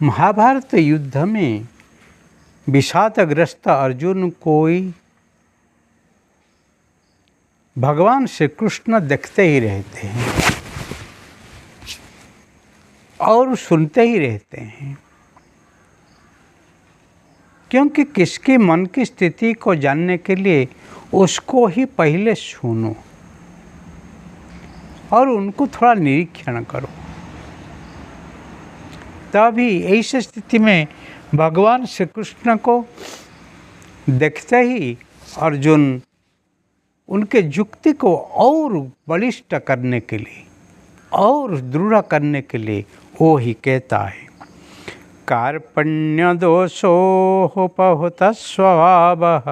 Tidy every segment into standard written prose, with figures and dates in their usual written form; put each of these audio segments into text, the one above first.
महाभारत युद्ध में विषादग्रस्त अर्जुन को भगवान श्री कृष्ण देखते ही रहते हैं और सुनते ही रहते हैं, क्योंकि किसके मन की स्थिति को जानने के लिए उसको ही पहले सुनो और उनको थोड़ा निरीक्षण करो। तभी ऐसी स्थिति में भगवान श्री कृष्ण को देखते ही अर्जुन उनके युक्ति को और बलिष्ठ करने के लिए और दृढ़ करने के लिए वो ही कहता है, कार्पण्य दोषोपहुत स्वभावः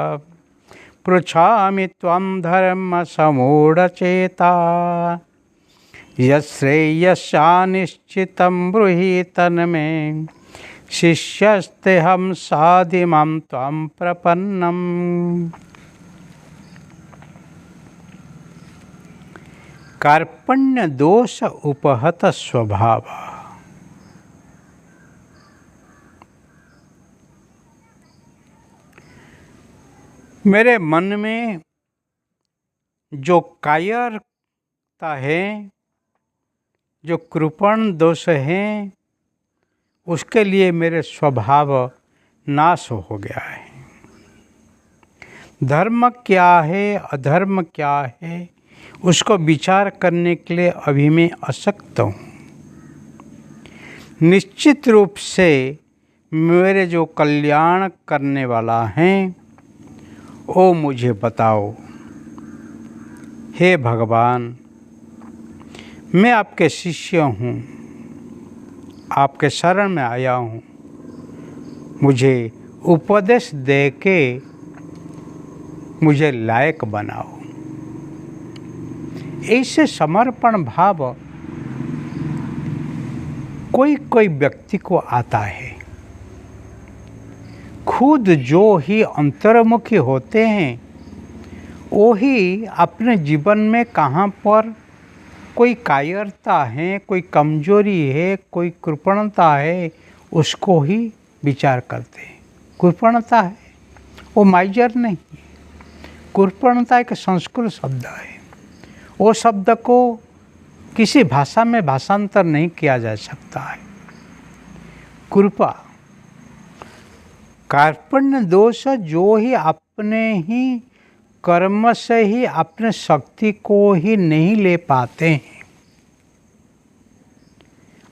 पृच्छामि त्वं धर्म समूढ़चेता यश्रेयस्यानिश्चितं ब्रूहि तन्मे शिष्यस्तेऽहं साधिमां त्वां प्रपन्नम्। कार्पण्य दोष उपहत स्वभाव। मेरे मन में जो कायरता है, जो कृपण दोष है, उसके लिए मेरे स्वभाव नाश हो गया है। धर्म क्या है अधर्म क्या है उसको विचार करने के लिए अभी मैं अशक्त हूँ। निश्चित रूप से मेरे जो कल्याण करने वाला हैं वो मुझे बताओ। हे भगवान, मैं आपके शिष्य हूँ, आपके शरण में आया हूँ, मुझे उपदेश दे के मुझे लायक बनाओ। ऐसे समर्पण भाव कोई कोई व्यक्ति को आता है। खुद जो ही अंतर्मुखी होते हैं वो ही अपने जीवन में कहाँ पर कोई कायरता है, कोई कमजोरी है, कोई कृपणता है, उसको ही विचार करते हैं। कृपणता है वो माइजर नहीं, कृपणता एक संस्कृत शब्द है। वो शब्द को किसी भाषा में भाषांतर नहीं किया जा सकता है। कृपा, कार्पण्य दोष जो ही अपने ही कर्म से ही अपने शक्ति को ही नहीं ले पाते हैं।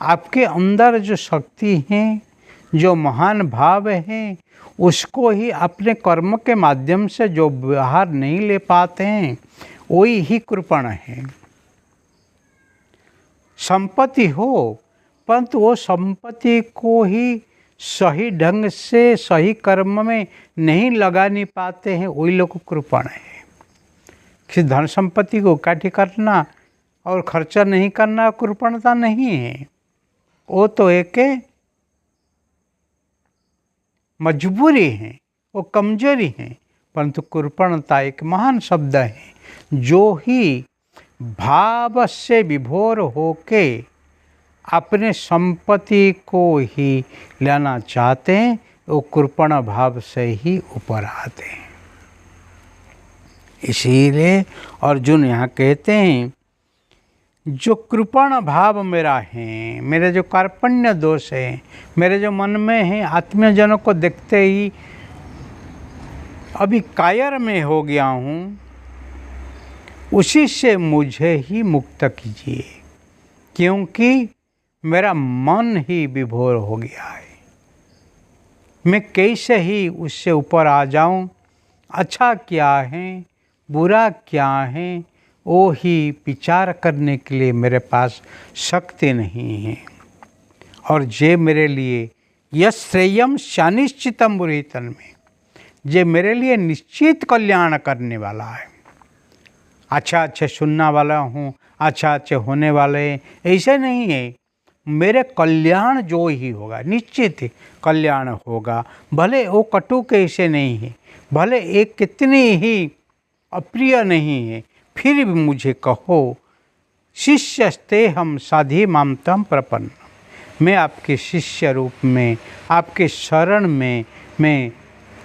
आपके अंदर जो शक्ति है, जो महान भाव है, उसको ही अपने कर्म के माध्यम से जो बाहर नहीं ले पाते हैं वही ही कृपण है। संपत्ति हो परंतु वो संपत्ति को ही सही ढंग से सही कर्म में नहीं लगा नहीं पाते हैं, वही लोग कृपण है। कि धन संपत्ति को इकट्ठी करना और खर्चा नहीं करना कृपणता नहीं है, वो तो एक मजबूरी है, वो कमजोरी है। परंतु कृपणता एक महान शब्द है। जो ही भाव से विभोर होके अपने संपत्ति को ही लेना चाहते हैं, वो कृपण भाव से ही ऊपर आते हैं। इसीलिए अर्जुन यहाँ कहते हैं, जो कृपण भाव मेरा है, मेरे जो कार्पण्य दोष है, मेरे जो मन में है, आत्मीयजनों को देखते ही अभी कायर में हो गया हूँ, उसी से मुझे ही मुक्त कीजिए, क्योंकि मेरा मन ही विभोर हो गया है। मैं कैसे ही उससे ऊपर आ जाऊं? अच्छा क्या है, बुरा क्या है, वो ही विचार करने के लिए मेरे पास शक्ति नहीं है। और जे मेरे लिए यश्रेयम शानिश्चितम ब्रूहि तन्मे, जे मेरे लिए निश्चित कल्याण करने वाला है। अच्छा अच्छे सुनने वाला हूँ, अच्छा अच्छे होने वाले हैं, ऐसे नहीं है। मेरे कल्याण जो ही होगा, निश्चित कल्याण होगा। भले वो कटु कैसे नहीं है, भले एक कितनी ही अप्रिय नहीं है, फिर भी मुझे कहो, शिष्यस्ते हम साधि माम तम प्रपन्न। मैं आपके शिष्य रूप में, आपके शरण में मैं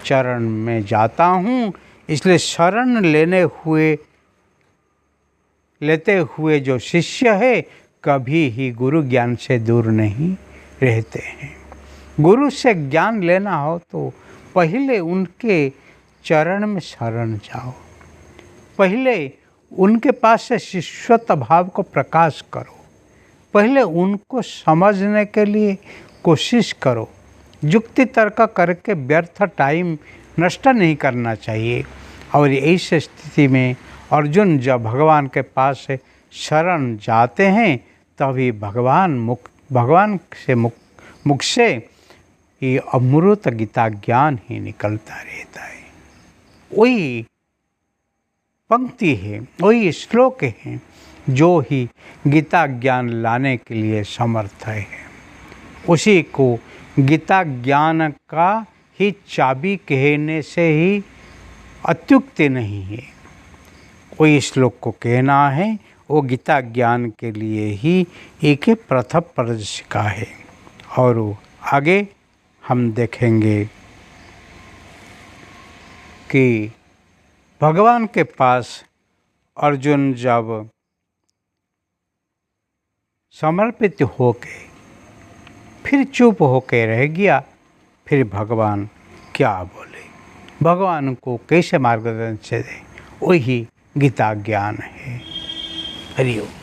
चरण में जाता हूँ। इसलिए शरण लेते हुए जो शिष्य है कभी ही गुरु ज्ञान से दूर नहीं रहते हैं। गुरु से ज्ञान लेना हो तो पहले उनके चरण में शरण जाओ, पहले उनके पास से शिष्यत्व भाव को प्रकाश करो, पहले उनको समझने के लिए कोशिश करो। युक्ति तर्क करके व्यर्थ टाइम नष्ट नहीं करना चाहिए। और इस स्थिति में अर्जुन जब भगवान के पास से शरण जाते हैं तभी भगवान से मुख से ये अमृत गीता ज्ञान ही निकलता रहता है। वही पंक्ति है, वही श्लोक है जो ही गीता ज्ञान लाने के लिए समर्थ है। उसी को गीता ज्ञान का ही चाबी कहने से ही अत्युक्ति नहीं है। वही श्लोक को कहना है वो गीता ज्ञान के लिए ही एक प्रथम प्रदर्शिका है। और आगे हम देखेंगे कि भगवान के पास अर्जुन जब समर्पित होके फिर चुप होके रह गया, फिर भगवान क्या बोले, भगवान को कैसे मार्गदर्शन दे, वही गीता ज्ञान है। हरि ओम।